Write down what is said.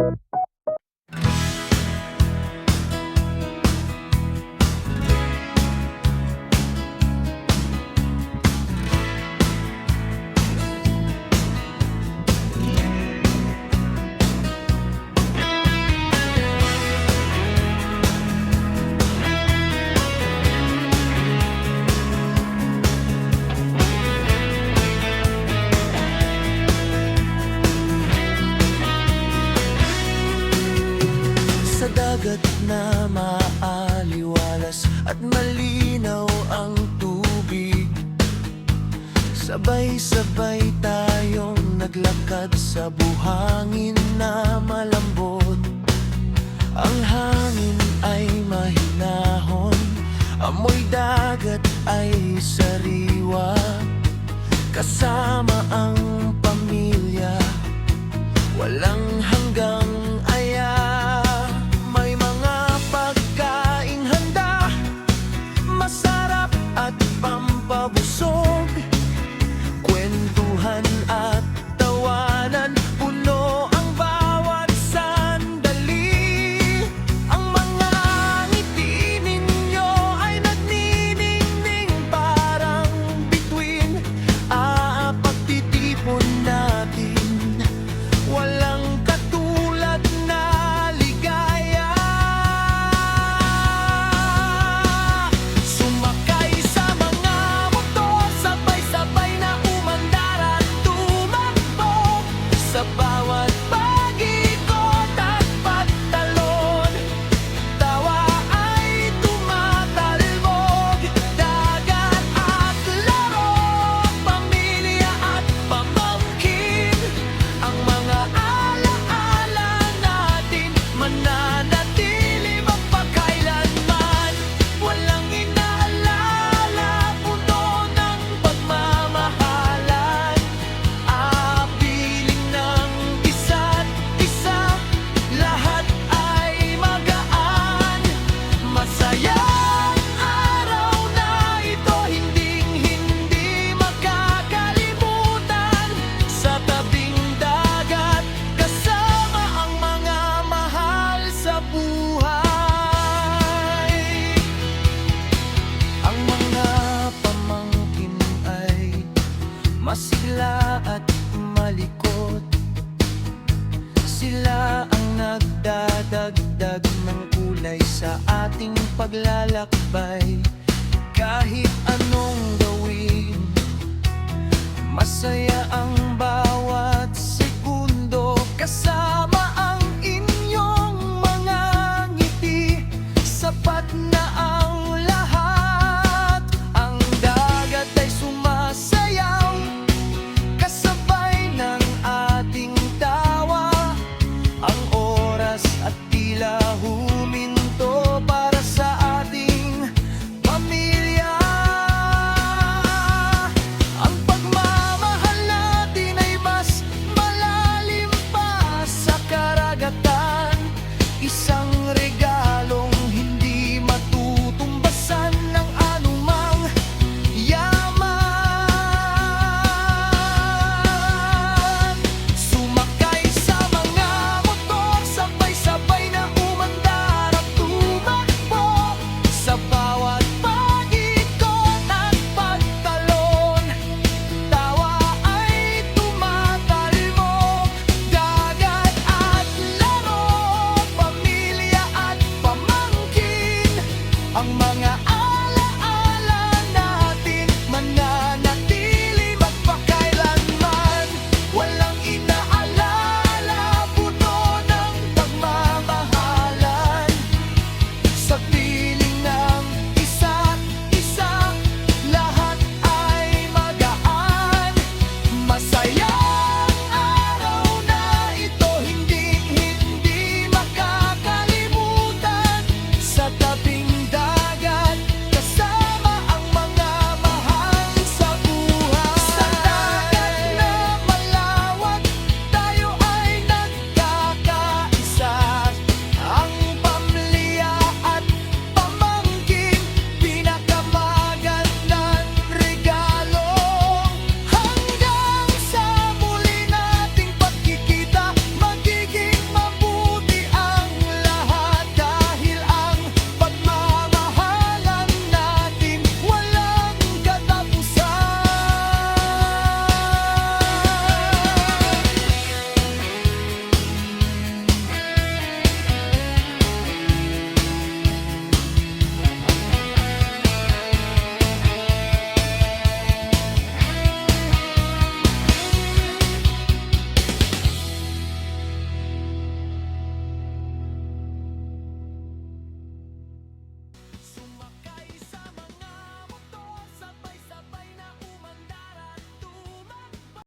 Sa dagat na maaliwalas at malinaw ang tubig, sabay-sabay tayong naglakad sa buhangin na malambot. Ang hangin ay mahinahon, amoy dagat ay sariwa. Kasama ang pamilya, walang hanggang aya. May mga pagkaing handa, masarap at pampabusog. Kwentuhan at tawanan, puno ang bawat sandali. Ang mga ngiti ninyo ay nagniningning, parang bituin. Pagtitipon natin, walang katulad na ligaya. Sumakay sa mga motor, sabay-sabay na umandar at tumakbo. Sa bawat pag-ikot at pagtalon, tawa ay tumatalbog. Dagat at laro, pamilya at pamangkin, ang mga alaala natin mananatili magpakailanman. Walang inaalala, puno ng pagmamahalan. Piling ng isa't isa, lahat ay magaan. Masayang araw na ito, hinding-hindi makakalimutan. Sa tabing dagat, kasama ang mga mahal sa buhay. Ang mga pamangkin ay masigla at malikot. Sila ang nagdadagdag ng kulay sa ating paglalakbay.